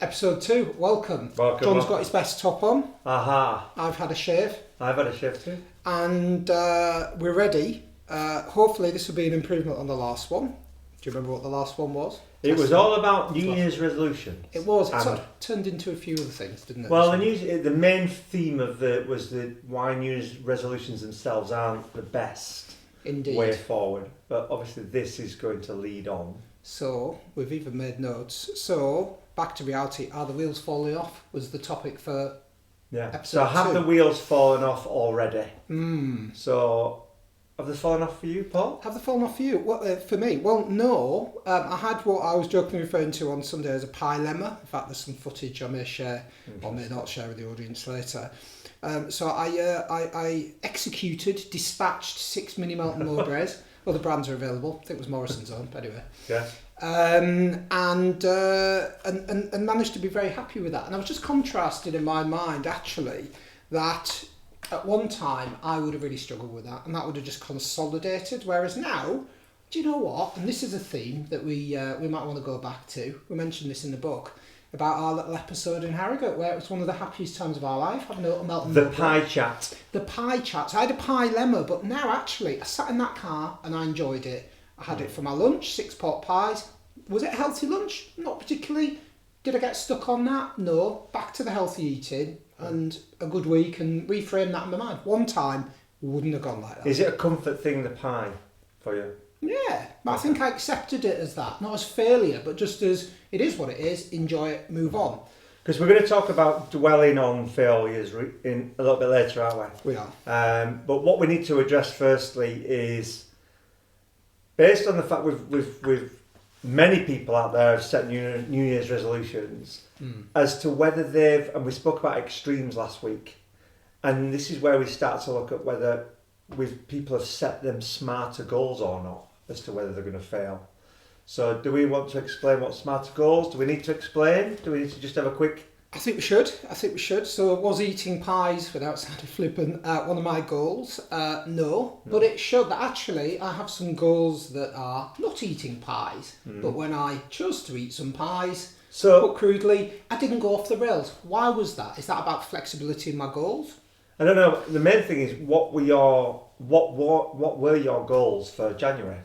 Episode 2, welcome. Welcome. John's got his best top on. Aha. I've had a shave. I've had a shave too. And we're ready. Hopefully this will be an improvement on the last one. Do you remember what the last one was? It was all about New Year's resolutions. It was. It sort of turned into a few other things, didn't it? Well, the main theme of was why New Year's resolutions themselves aren't the best way forward. But obviously this is going to lead on. So, we've even made notes. So, back to reality. Are the wheels falling off? Was the topic for episode So have 2. the wheels fallen off already? So, have they fallen off for you, Paul? Have they fallen off for you? Well, for me? Well, no. I had what I was jokingly referring to on Sunday as a lemma. In fact, there's some footage I may share or may not share with the audience later. So I dispatched 6 mini Melton Mowbrays. Other brands are available. I think it was Morrison's own, but anyway. Yeah. And managed to be very happy with that. And I was just contrasted in my mind, actually, that at one time I would have really struggled with that, and that would have just consolidated. Whereas now, do you know what? And this is a theme that we might want to go back to. We mentioned this in the book about our little episode in Harrogate, where it was one of the happiest times of our life, having a little Melton The Mowbray. pie chat. The pie chat. So I had a pie lemma, but now actually I sat in that car and I enjoyed it. I had it for my lunch, 6 pot pies. Was it a healthy lunch? Not particularly. Did I get stuck on that? No. Back to the healthy eating and a good week, and reframe that in my mind. One time wouldn't have gone like that. Is it a comfort thing, the pie, for you? Yeah, but I think I accepted it as that. Not as failure, but just as it is what it is, enjoy it, move on. Because we're going to talk about dwelling on failures in a little bit later, aren't we? We are. But what we need to address firstly is, based on the fact we've many people out there have set New Year's resolutions, as to whether and we spoke about extremes last week, and this is where we start to look at whether people have set them smarter goals or not, as to whether they're going to fail. So do we want to explain what smarter goals? Do we need to explain? Do we need to just have a quick... I think we should. So was eating pies, without sounding flippant, one of my goals? No. But it showed that actually I have some goals that are not eating pies. But when I chose to eat some pies, put crudely, I didn't go off the rails. Why was that? Is that about flexibility in my goals? I don't know. The main thing is what were your goals for January?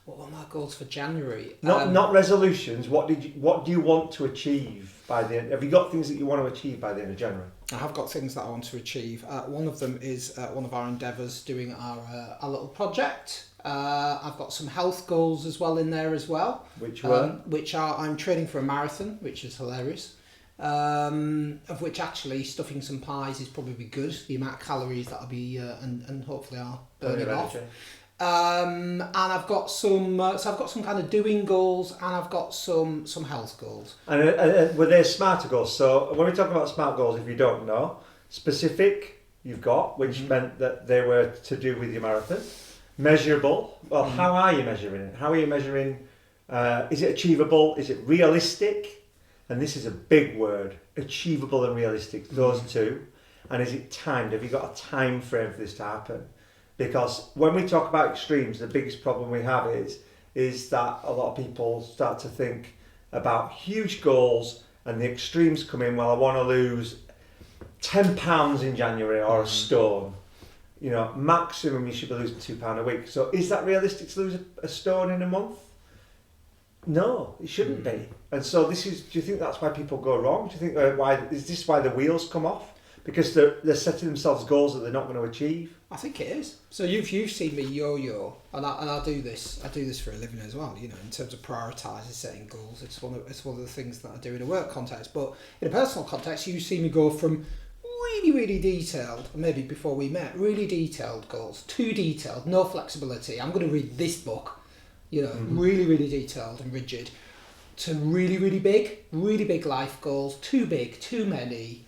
What were my goals for January? Not resolutions. What do you want to achieve by the end? Have you got things that you want to achieve by the end of January? I have got things that I want to achieve. One of them is one of our endeavours doing our little project. I've got some health goals as well in there as well. Which were? Which are I'm training for a marathon, which is hilarious. Of which actually stuffing some pies is probably good. The amount of calories that I'll be and hopefully I'll burn it off. And I've got some. So I've got some kind of doing goals, and I've got some health goals. And were they smarter goals? So when we talk about smart goals, if you don't know, specific you've got, which meant that they were to do with your marathon. Measurable. Well, how are you measuring it? How are you measuring? Is it achievable? Is it realistic? And this is a big word, achievable and realistic, those two. And is it timed? Have you got a time frame for this to happen? Because when we talk about extremes, the biggest problem we have is that a lot of people start to think about huge goals and the extremes come in, well, I want to lose 10 pounds in January or a stone. You know, maximum you should be losing £2 a week. So is that realistic to lose a stone in a month? No, it shouldn't be. And so do you think that's why people go wrong? Do you think is this why the wheels come off? Because they're setting themselves goals that they're not going to achieve? I think it is. So you've seen me yo-yo, and I do this. I do this for a living as well. You know, in terms of prioritising, setting goals, it's one of the things that I do in a work context. But in a personal context, you see me go from really, really detailed, maybe before we met, really detailed goals, too detailed, no flexibility. I'm going to read this book, you know, really, really detailed and rigid, to really, really big life goals, too big, too many,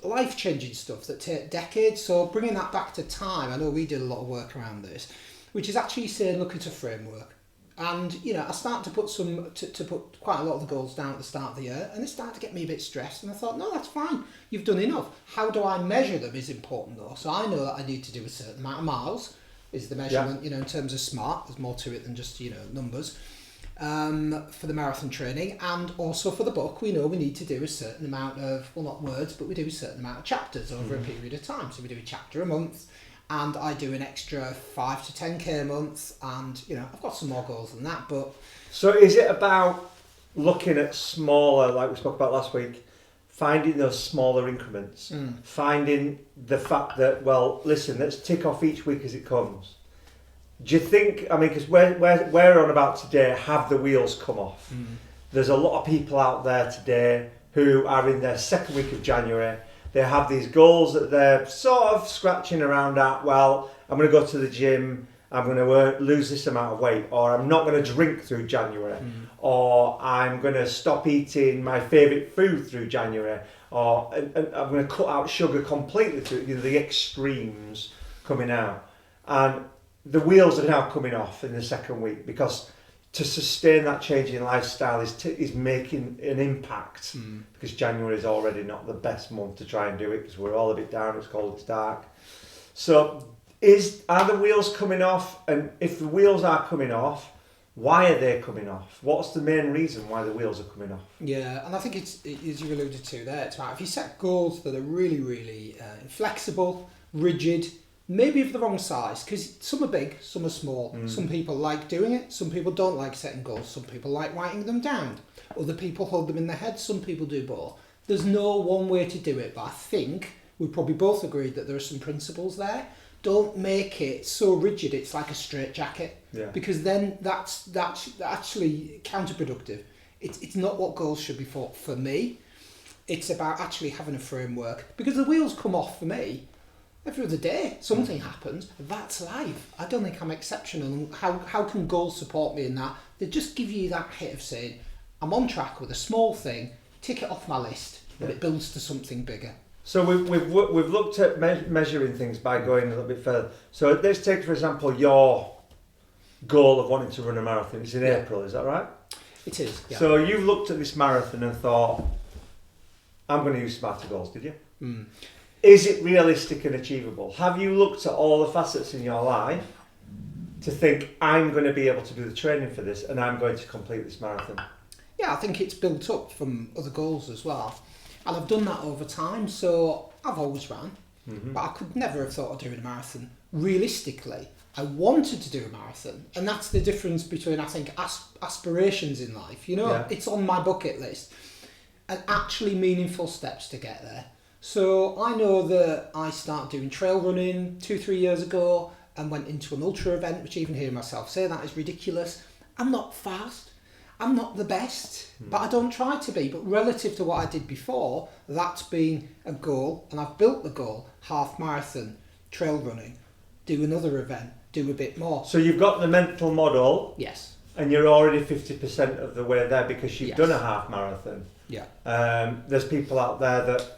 life-changing stuff that take decades. So bringing that back to time, I know we did a lot of work around this, which is actually saying look at a framework. And you know, I started to put put quite a lot of the goals down at the start of the year, and it started to get me a bit stressed. And I thought, no, that's fine. You've done enough. How do I measure them is important though. So I know that I need to do a certain amount of miles is the measurement. You know, in terms of smart, there's more to it than just numbers. for the marathon training, and also for the book. We know we need to do a certain amount of, well, not words, but we do a certain amount of chapters over a period of time. So we do a chapter a month, and I do an extra 5 to 10k a month, and I've got some more goals than that. But so is it about looking at smaller, like we spoke about last week, finding those smaller increments, finding the fact that, well, listen, let's tick off each week as it comes. Do you think, because we're on about today, have the wheels come off? There's a lot of people out there today who are in their second week of January. They have these goals that they're sort of scratching around at. Well, I'm going to go to the gym, I'm going to lose this amount of weight, or I'm not going to drink through January, or I'm going to stop eating my favourite food through January, or I'm going to cut out sugar completely through the extremes coming out. And the wheels are now coming off in the second week, because to sustain that change in lifestyle is making an impact, because January is already not the best month to try and do it, because we're all a bit down, it's cold, it's dark. So are the wheels coming off? And if the wheels are coming off, why are they coming off? What's the main reason why the wheels are coming off? Yeah, and I think it's, as you alluded to there, it's about if you set goals that are really, really inflexible, rigid, maybe of the wrong size, because some are big, some are small. Some people like doing it, some people don't like setting goals, some people like writing them down, other people hold them in their head, some people do both. There's no one way to do it, but I think we probably both agreed that there are some principles there. Don't make it so rigid it's like a straitjacket, because then that's actually counterproductive. It's not what goals should be for me. It's about actually having a framework, because the wheels come off for me every other day. Something happens. That's life. I don't think I'm exceptional. How can goals support me in that? They just give you that hit of saying, I'm on track with a small thing, tick it off my list, but it builds to something bigger. So we've looked at measuring things by going a little bit further. So let's take, for example, your goal of wanting to run a marathon. It's in April, is that right? It is, yeah. So you've looked at this marathon and thought, I'm going to use smarter goals, did you? Is it realistic and achievable? Have you looked at all the facets in your life to think, I'm going to be able to do the training for this and I'm going to complete this marathon? Yeah, I think it's built up from other goals as well. And I've done that over time. So I've always ran, but I could never have thought of doing a marathon. Realistically, I wanted to do a marathon. And that's the difference between, I think, aspirations in life. It's on my bucket list. And actually meaningful steps to get there. So I know that I started doing trail running 2-3 years ago and went into an ultra event, which even hearing myself say that is ridiculous. I'm not fast. I'm not the best, but I don't try to be. But relative to what I did before, that's been a goal, and I've built the goal: half marathon, trail running, do another event, do a bit more. So you've got the mental model. Yes. And you're already 50% of the way there, because you've done a half marathon. Yeah. There's people out there that,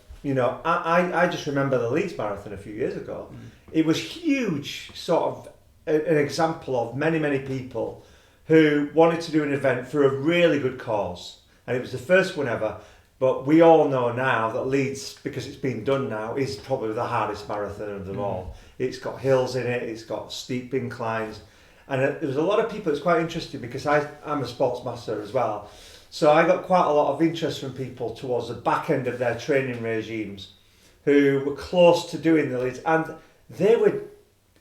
I just remember the Leeds Marathon a few years ago. It was huge, sort of an example of many, many people who wanted to do an event for a really good cause. And it was the first one ever. But we all know now that Leeds, because it's been done now, is probably the hardest marathon of them all. It's got hills in it, it's got steep inclines. And there was a lot of people. It's quite interesting, because I'm a sports master as well. So I got quite a lot of interest from people towards the back end of their training regimes who were close to doing the Leeds. And they were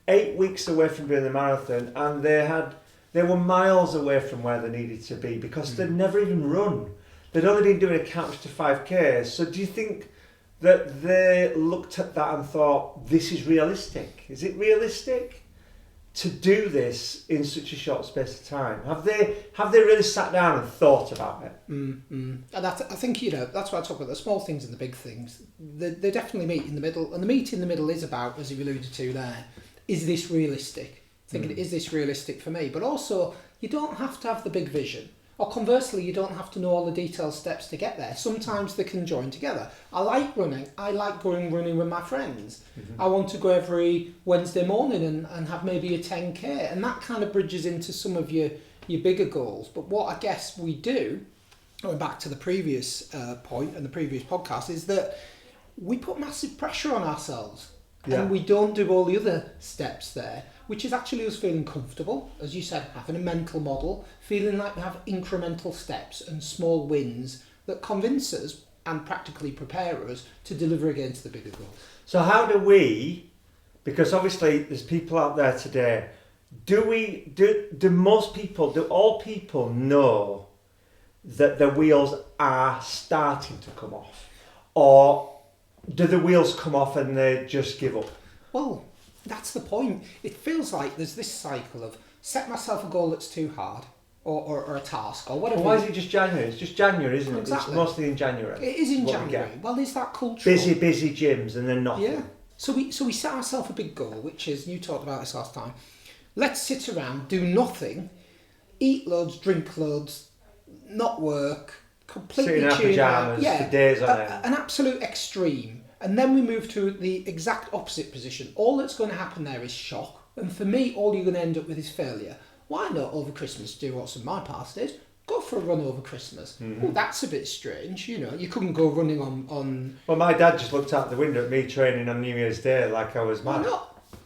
8 weeks away from doing the marathon, and they were miles away from where they needed to be, because they'd never even run. They'd only been doing a couch to 5K. So do you think that they looked at that and thought, this is realistic? Is it realistic to do this in such a short space of time? Have they really sat down and thought about it? And I think, that's why I talk about the small things and the big things. They definitely meet in the middle. And the meet in the middle is about, as you alluded to there, is this realistic? Thinking, is this realistic for me? But also, you don't have to have the big vision. Or conversely, you don't have to know all the detailed steps to get there. Sometimes they can join together. I like running. I like going running with my friends. I want to go every Wednesday morning and have maybe a 10K. And that kind of bridges into some of your bigger goals. But what I guess we do, going back to the previous point and the previous podcast, is that we put massive pressure on ourselves. and we don't do all the other steps there, which is actually us feeling comfortable, as you said, having a mental model, feeling like we have incremental steps and small wins that convince us and practically prepare us to deliver against the bigger goals. So how do we, because obviously there's people out there today, do all people know that the wheels are starting to come off? Or do the wheels come off and they just give up? Well, that's the point. It feels like there's this cycle of set myself a goal that's too hard, or a task, or whatever. Well, why is it just January? It's just January, isn't it? Exactly. It's mostly in January. It is in January. Well, is that cultural? Busy gyms and then nothing. Yeah. So we set ourselves a big goal, which is, you talked about this last time, let's sit around, do nothing, eat loads, drink loads, not work, completely sit in our pyjamas for days on end. An absolute extreme. And then we move to the exact opposite position. All that's going to happen there is shock. And for me, all you're going to end up with is failure. Why not over Christmas do what some of my past did? Go for a run over Christmas. Well, that's a bit strange, you know. You couldn't go running on... Well, my dad just looked out the window at me training on New Year's Day like I was mad. Why not? What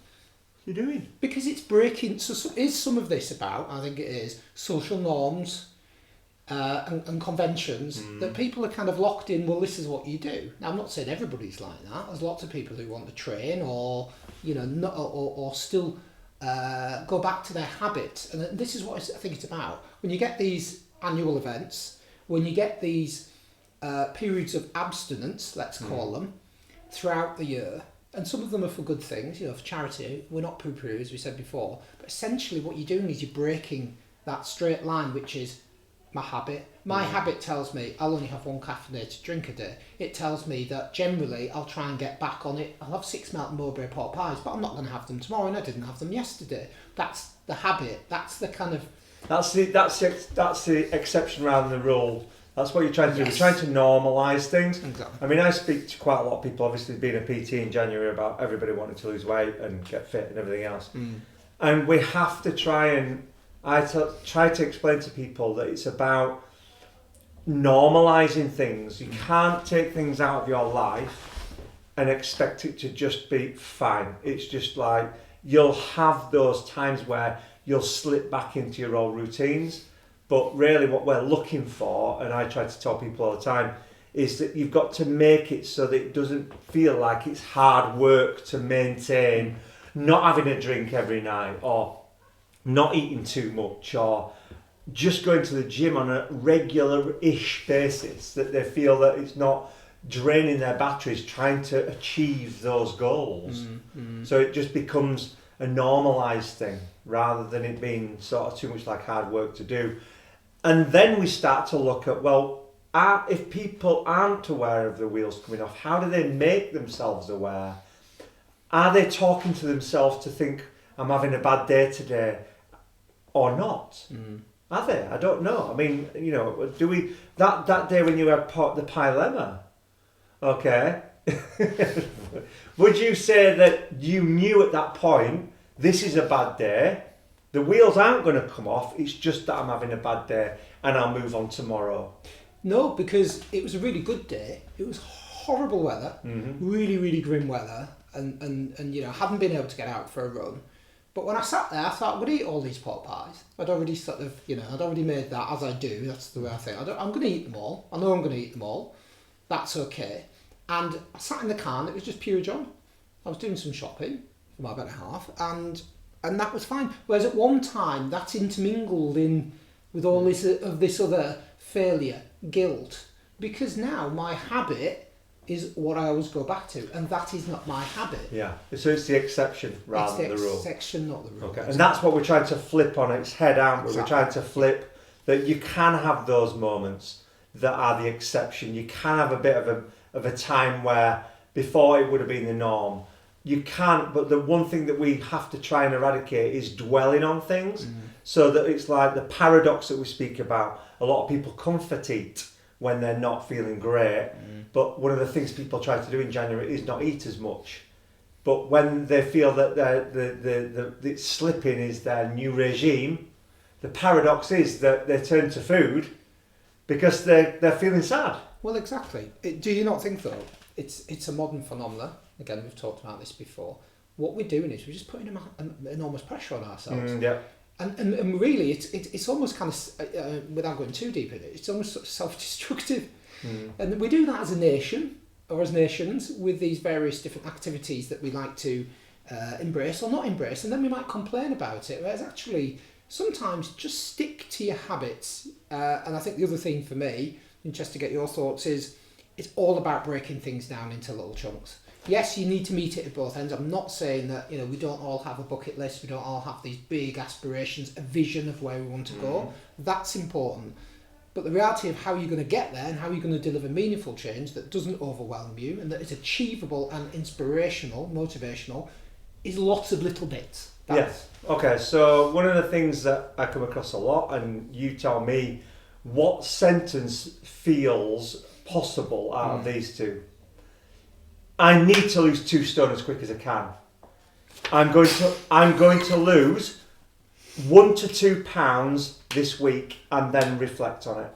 are you doing? Because it's breaking... So is some of this about, I think it is, social norms and conventions that people are kind of locked in, well, this is what you do. Now, I'm not saying everybody's like that. There's lots of people who want to train or, you know, not, or still go back to their habits. And this is what I think it's about. When you get these annual events, when you get these periods of abstinence, let's call them, throughout the year, and some of them are for good things, you know, for charity, we're not poo-poo, as we said before, but essentially what you're doing is you're breaking that straight line, which is my habit. My habit tells me I'll only have one caffeinated drink a day. It tells me that generally I'll try and get back on it. I'll have 6 Melton Mowbray pork pies, but I'm not going to have them tomorrow, and I didn't have them yesterday. That's the habit. That's the kind of... That's the exception rather than the rule. That's what you're trying to do. Yes. You're trying to normalise things. Exactly. I mean, I speak to quite a lot of people, obviously being a PT in January, about everybody wanting to lose weight and get fit and everything else. And we have to try and... try to explain to people that it's about normalising things. You can't take things out of your life and expect it to just be fine. It's just like you'll have those times where you'll slip back into your old routines, but really what we're looking for, and I try to tell people all the time, is that you've got to make it so that it doesn't feel like it's hard work to maintain not having a drink every night, or not eating too much, or just going to the gym on a regular-ish basis, that they feel that it's not draining their batteries trying to achieve those goals. So it just becomes a normalised thing rather than it being sort of too much like hard work to do. And then we start to look at, well, if people aren't aware of the wheels coming off, how do they make themselves aware? Are they talking to themselves to think, I'm having a bad day today, or not? Are they? I don't know. I mean, you know, do we... That day when you had the pailemma, okay, would you say that you knew at that point, this is a bad day, the wheels aren't going to come off, it's just that I'm having a bad day and I'll move on tomorrow? No, because it was a really good day. It was horrible weather, really, really grim weather, and you know, I hadn't been able to get out for a run. But when I sat there, I thought, I would eat all these pork pies. I'd already sort of, you know, I'd already made that, as I do. That's the way I think. I'm going to eat them all. I know I'm going to eat them all. That's okay. And I sat in the car and it was just pure joy. I was doing some shopping for my better half, and that was fine. Whereas at one time, that's intermingled in with all this other failure, guilt, because now my habit is what I always go back to, and that is not my habit. Yeah, so it's the exception rather than the rule. It's the exception, not the rule. Okay, and that's what we're trying to flip on its head, aren't we? Exactly. We're trying to flip that you can have those moments that are the exception. You can have a bit of a time where before it would have been the norm. You can't, but the one thing that we have to try and eradicate is dwelling on things, so that it's like the paradox that we speak about. A lot of people comfort eat when they're not feeling great, but one of the things people try to do in January is not eat as much. But when they feel that the slipping is their new regime, the paradox is that they turn to food because they're feeling sad. Well, exactly. Do you not think, though, it's a modern phenomenon? again, we've talked about this before, what we're doing is we're just putting enormous pressure on ourselves. Yeah. And really, it's almost kind of, without going too deep in it, it's almost sort of self-destructive. And we do that as a nation, or as nations, with these various different activities that we like to embrace or not embrace, and then we might complain about it, whereas actually, sometimes just stick to your habits. And I think the other thing for me, and just to get your thoughts, is it's all about breaking things down into little chunks. Yes, you need to meet it at both ends. I'm not saying that, we don't all have a bucket list, we don't all have these big aspirations, a vision of where we want to go. That's important. But the reality of how you're going to get there and how you're going to deliver meaningful change that doesn't overwhelm you and that is achievable and inspirational, motivational, is lots of little bits. Yes. Okay, so one of the things that I come across a lot, and you tell me what sentence feels possible out of these two. I need to lose 2 stone as quick as I can. I'm going to lose 1 to 2 pounds this week and then reflect on it.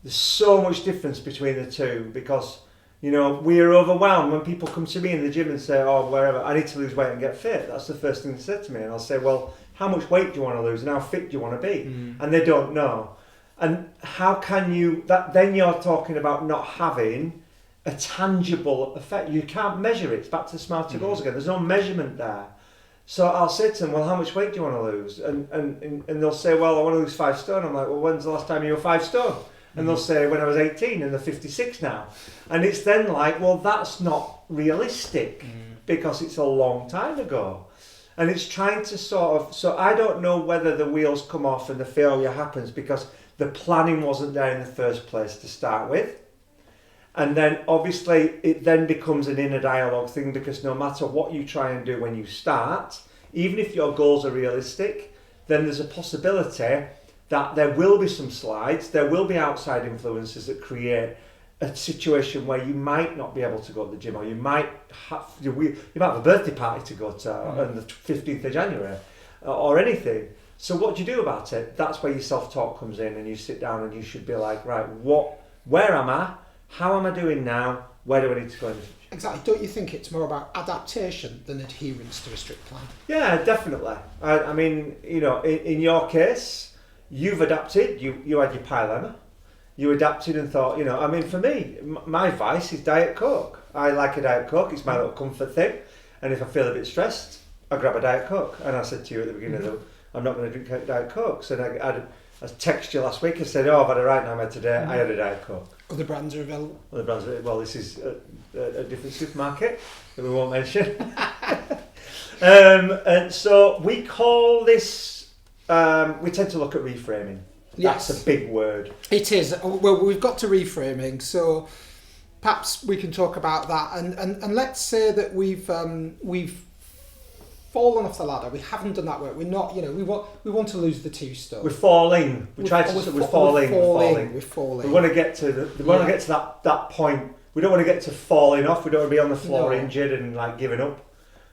There's so much difference between the two because, we are overwhelmed when people come to me in the gym and say, oh, wherever, I need to lose weight and get fit. That's the first thing they said to me. And I'll say, well, how much weight do you want to lose and how fit do you want to be? And they don't know. And how can you, then you're talking about not having a tangible effect. You can't measure it. It's back to smarter goals again. There's no measurement there. So I'll say to them, well, how much weight do you want to lose? And they'll say, well, I want to lose 5 stone. I'm like, well, when's the last time you were 5 stone? And they'll say, when I was 18 and they're 56 now. And it's then like, well, that's not realistic because it's a long time ago. And it's trying to so I don't know whether the wheels come off and the failure happens because the planning wasn't there in the first place to start with. And then obviously it then becomes an inner dialogue thing because no matter what you try and do when you start, even if your goals are realistic, then there's a possibility that there will be some slides, there will be outside influences that create a situation where you might not be able to go to the gym or you might have a birthday party to go to on the 15th of January or anything. So what do you do about it? That's where your self-talk comes in and you sit down and you should be like, right, where am I? How am I doing now? Where do I need to go in the future? Exactly. Don't you think it's more about adaptation than adherence to a strict plan? Yeah, definitely. I mean, in your case, you've adapted. You had your dilemma. You adapted and thought, I mean, for me, my vice is Diet Coke. I like a Diet Coke. It's my little comfort thing. And if I feel a bit stressed, I grab a Diet Coke. And I said to you at the beginning, I'm not going to drink Diet Coke. So I texted you last week and said, I've had a right now today. I had a Diet Coke. Other brands are available? Well, this is a different supermarket that we won't mention. And so we call this, we tend to look at reframing. Yes. That's a big word. It is. Well, we've got to reframing, so perhaps we can talk about that. And let's say that we've fallen off the ladder. We haven't done that work. We're not. We want to lose the 2 stone. We're falling. We're falling. We want to get to get to that point. We don't want to get to falling off. We don't want to be on the floor injured and like giving up.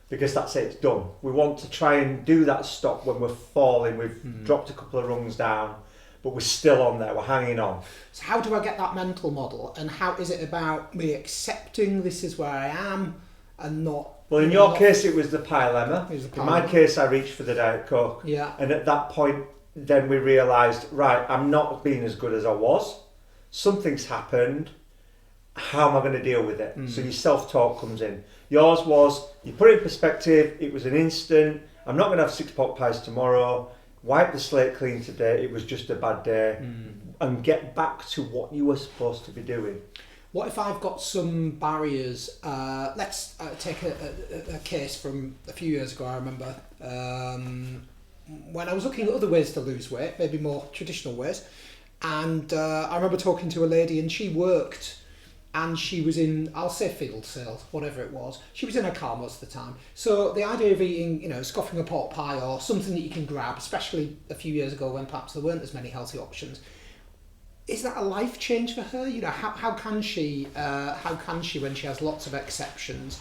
Because that's it, it's done. We want to try and do that stop when we're falling. We've dropped a couple of rungs down, but we're still on there, we're hanging on. So how do I get that mental model? And how is it about me accepting this is where I am and not... Well, in your case, it was the dilemma. In my case, I reached for the Diet Coke. Yeah. And at that point, then we realised, right, I'm not being as good as I was. Something's happened. How am I going to deal with it? So your self-talk comes in. Yours was, you put it in perspective, it was an instant, I'm not going to have 6 pot pies tomorrow, wipe the slate clean today, it was just a bad day, and get back to what you were supposed to be doing. What if I've got some barriers? Let's take a case from a few years ago. I remember when I was looking at other ways to lose weight, maybe more traditional ways, and I remember talking to a lady and she worked and she was in, I'll say field sales, whatever it was. She was in her car most of the time. So the idea of eating, scoffing a pot pie or something that you can grab, especially a few years ago when perhaps there weren't as many healthy options, is that a life change for her? How can she when she has lots of exceptions,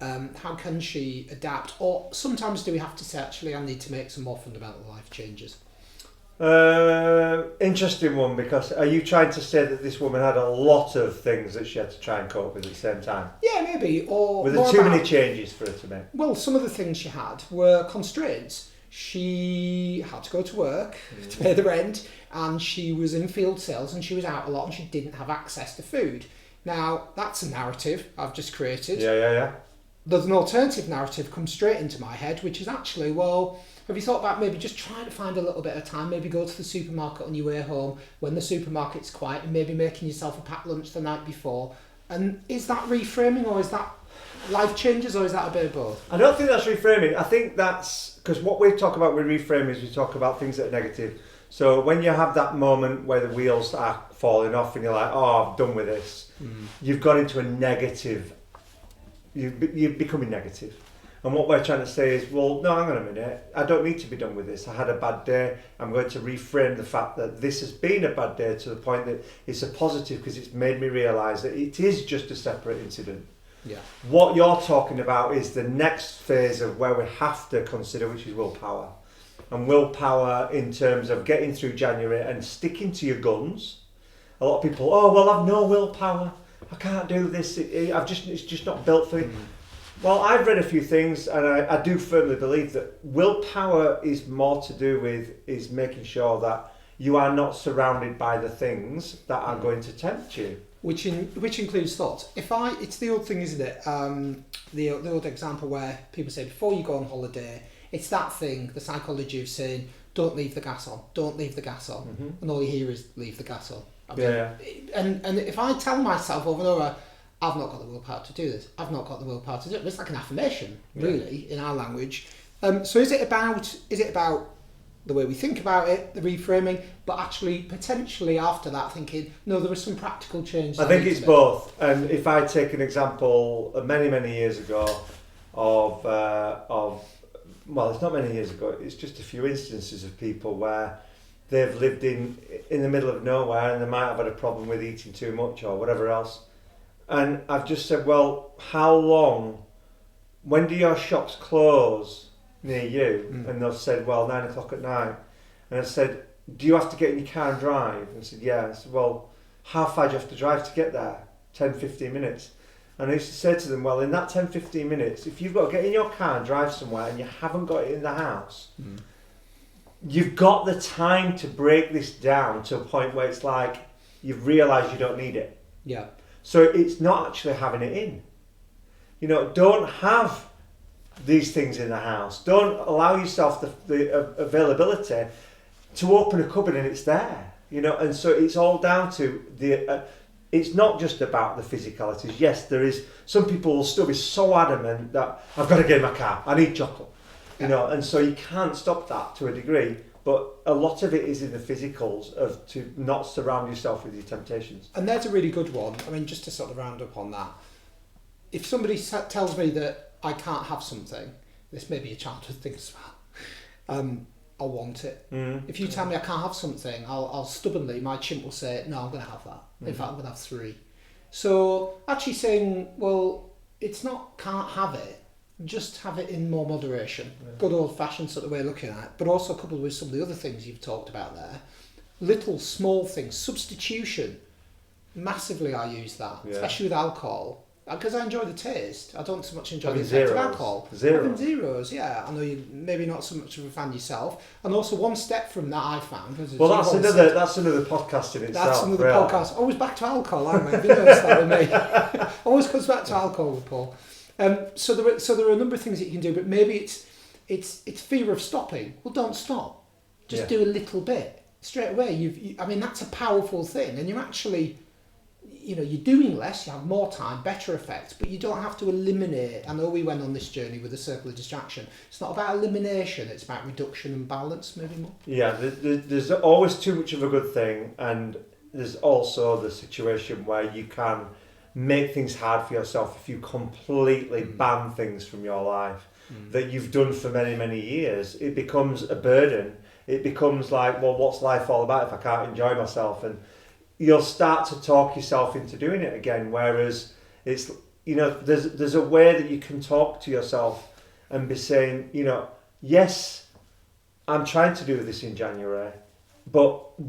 how can she adapt? Or sometimes do we have to say, actually, I need to make some more fundamental life changes? Interesting one, because are you trying to say that this woman had a lot of things that she had to try and cope with at the same time? Yeah, maybe. Or were there too many changes for her to make? Well, some of the things she had were constraints. She had to go to work to pay the rent, and she was in field sales, and she was out a lot, and she didn't have access to food. Now, that's a narrative I've just created. Yeah. There's an alternative narrative comes straight into my head, which is actually, well, have you thought about maybe just trying to find a little bit of time, maybe go to the supermarket on your way home when the supermarket's quiet, and maybe making yourself a packed lunch the night before? And is that reframing, or is that life changes, or is that a bit of both? I don't think that's reframing. I think that's, because what we talk about with reframing is we talk about things that are negative. So when you have that moment where the wheels are falling off and you're like, oh, I'm done with this, you've got into a negative, you're becoming negative. And what we're trying to say is, well, no, hang on a minute, I don't need to be done with this. I had a bad day. I'm going to reframe the fact that this has been a bad day to the point that it's a positive, because it's made me realise that it is just a separate incident. Yeah. What you're talking about is the next phase of where we have to consider, which is willpower. And willpower in terms of getting through January and sticking to your guns. A lot of people, oh, well, I've no willpower. I can't do this. It's just not built for me. Well, I've read a few things, and I do firmly believe that willpower is more to do with is making sure that you are not surrounded by the things that are going to tempt you. Which includes thoughts. It's the old thing, isn't it? The old example where people say before you go on holiday, it's that thing, the psychology of saying, don't leave the gas on, don't leave the gas on, and all you hear is leave the gas on. I mean, and if I tell myself over and over, I've not got the willpower to do this, I've not got the willpower to do it, it's like an affirmation, really, in our language. So is it about the way we think about it, the reframing, but actually potentially after that thinking, no, there was some practical change? I think it's both. And if I take an example many years ago of well, it's not many years ago, it's just a few instances of people where they've lived in the middle of nowhere, and they might have had a problem with eating too much or whatever else. And I've just said, well, how long, when do your shops close near you? And they've said, well, 9 o'clock at night. And I said, do you have to get in your car and drive? And I said, yeah. I said, well, how far do you have to drive to get there? 10, 15 minutes. And I used to say to them, well, in that 10, 15 minutes, if you've got to get in your car and drive somewhere and you haven't got it in the house, you've got the time to break this down to a point where it's like you've realised you don't need it. Yeah. So it's not actually having it in. You know, don't have these things in the house. Don't allow yourself the availability to open a cupboard and it's there. You know, and so it's all down to the... it's not just about the physicalities. Yes, there is... Some people will still be so adamant that I've got to get in my car, I need chocolate. You know, and so you can't stop that to a degree. But a lot of it is in the physicals of to not surround yourself with your temptations. And there's a really good one. I mean, just to sort of round up on that. If somebody tells me that I can't have something, this may be a childhood thing as well, I'll want it. If you tell me I can't have something, I'll stubbornly, my chimp will say, no, I'm going to have that. In fact, I'm going to have 3. So actually saying, well, it's not can't have it, just have it in more moderation. Good old-fashioned sort of way of looking at it, but also coupled with some of the other things you've talked about there. Little, small things. Substitution. Massively I use that, especially with alcohol. Because I enjoy the taste. I don't so much enjoy the effect of alcohol. Having zeros, yeah. I know you're maybe not so much of a fan yourself. And also one step from that I found was... Well, that's another podcast in itself. That's another podcast. Always back to alcohol, aren't we? Have you noticed that with me? Always comes back to alcohol with Paul. So there are a number of things that you can do, but maybe it's fear of stopping. Well, don't stop. Just do a little bit straight away. I mean, that's a powerful thing, and you're actually, you know, you're doing less. You have more time, better effects, but you don't have to eliminate. I know we went on this journey with a circle of distraction. It's not about elimination. It's about reduction and balance, maybe more. Yeah, there's always too much of a good thing, and there's also the situation where you can make things hard for yourself if you completely ban things from your life that you've done for many years. It becomes a burden. It becomes like, well, what's life all about if I can't enjoy myself? And you'll start to talk yourself into doing it again, whereas it's, you know, there's a way that you can talk to yourself and be saying, you know, yes, I'm trying to do this in January, but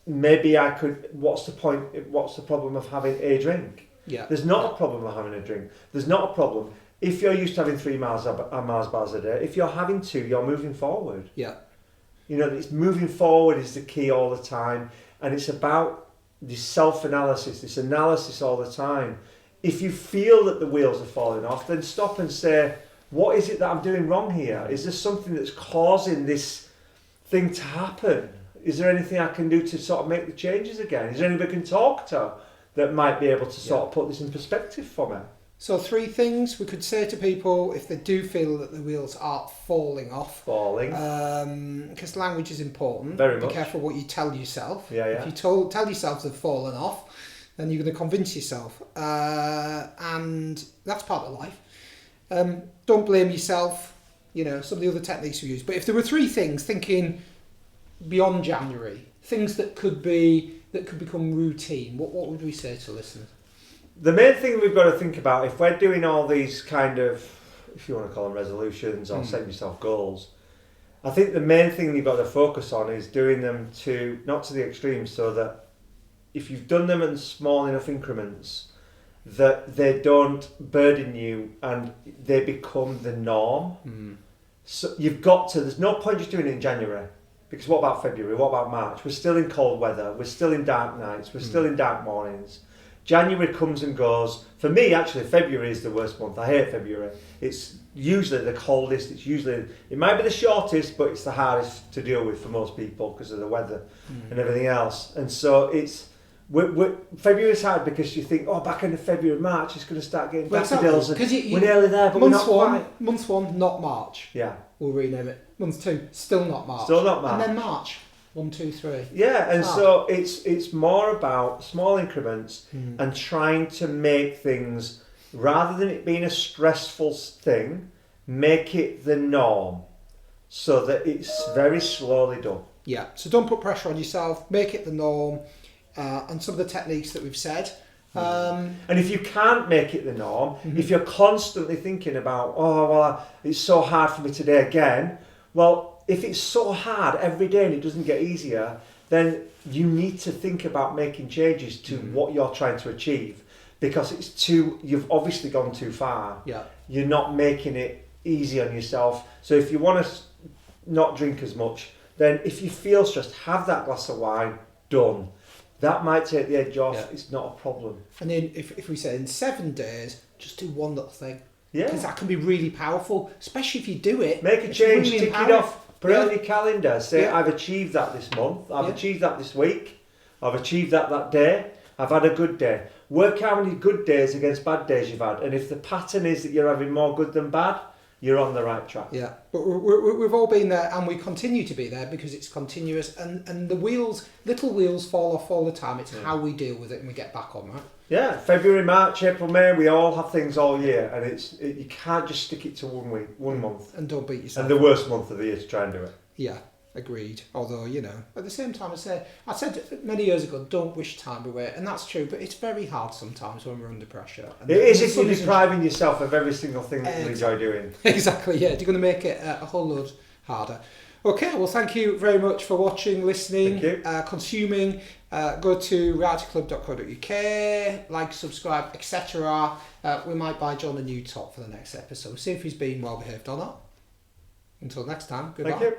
maybe I could. What's the point? What's the problem of having a drink? Yeah. There's not a problem of having a drink. There's not a problem if you're used to having 3 Mars bars a day. If you're having 2, you're moving forward. Yeah. You know, it's moving forward is the key all the time, and it's about this self-analysis, this analysis all the time. If you feel that the wheels are falling off, then stop and say, what is it that I'm doing wrong here? Is there something that's causing this thing to happen? Is there anything I can do to sort of make the changes again? Is there anybody I can talk to that might be able to sort of put this in perspective for me? So 3 things we could say to people if they do feel that the wheels are falling off. Because language is important. Very much. Be careful what you tell yourself. Yeah. If you tell yourself they've fallen off, then you're going to convince yourself. And that's part of life. Don't blame yourself. You know, some of the other techniques we use. But if there were 3 things, thinking beyond January, things that could become routine, what would we say to listeners? The main thing we've got to think about, if we're doing all these kind of, if you want to call them resolutions or setting yourself goals, I think the main thing you've got to focus on is doing them not to the extreme, so that if you've done them in small enough increments, that they don't burden you and they become the norm. So there's no point just doing it in January, because what about February? What about March? We're still in cold weather, we're still in dark nights, we're still in dark mornings. January comes and goes. For me, actually, February is the worst month. I hate February. It's usually the coldest. It might be the shortest, but it's the hardest to deal with for most people because of the weather and everything else. And so February is hard because you think, back into February, March, it's going to start getting daffodils. We're nearly there, but we're not quite. Month 1, not March. Yeah. We'll rename it. Month 2, still not March. Still not March. And then March. 1, 2, 3. Yeah, and so it's more about small increments and trying to make things, rather than it being a stressful thing, make it the norm so that it's very slowly done. Yeah, so don't put pressure on yourself, make it the norm, and some of the techniques that we've said. And if you can't make it the norm, if you're constantly thinking about, it's so hard for me today again, well, if it's so hard every day and it doesn't get easier, then you need to think about making changes to what you're trying to achieve, because you've obviously gone too far. Yeah. You're not making it easy on yourself. So if you want to not drink as much, then if you feel stressed, have that glass of wine, done. That might take the edge off. Yeah. It's not a problem. And then if we say in 7 days, just do one little thing. Yeah. Because that can be really powerful, especially if you do it. Make a change, really tick empowering. it off. Put it on your calendar. Say, I've achieved that this month. I've achieved that this week. I've achieved that day. I've had a good day. Work how many good days against bad days you've had. And if the pattern is that you're having more good than bad, you're on the right track. Yeah, but we've all been there, and we continue to be there because it's continuous. And the little wheels fall off all the time. It's how we deal with it and we get back on, right? Yeah, February, March, April, May, we all have things all year, and you can't just stick it to 1 week, 1 month. And don't beat yourself. And the worst month of the year to try and do it. Yeah, agreed. Although, at the same time, I said many years ago, don't wish time away, and that's true, but it's very hard sometimes when we're under pressure. And it is if you're depriving yourself of every single thing that you enjoy doing. Exactly, yeah. You're going to make it a whole load harder. Okay, well, thank you very much for watching, listening, consuming. Go to realityclub.co.uk, like, subscribe, etc. We might buy John a new top for the next episode. See if he's been well behaved or not. Until next time, goodbye. Thank you.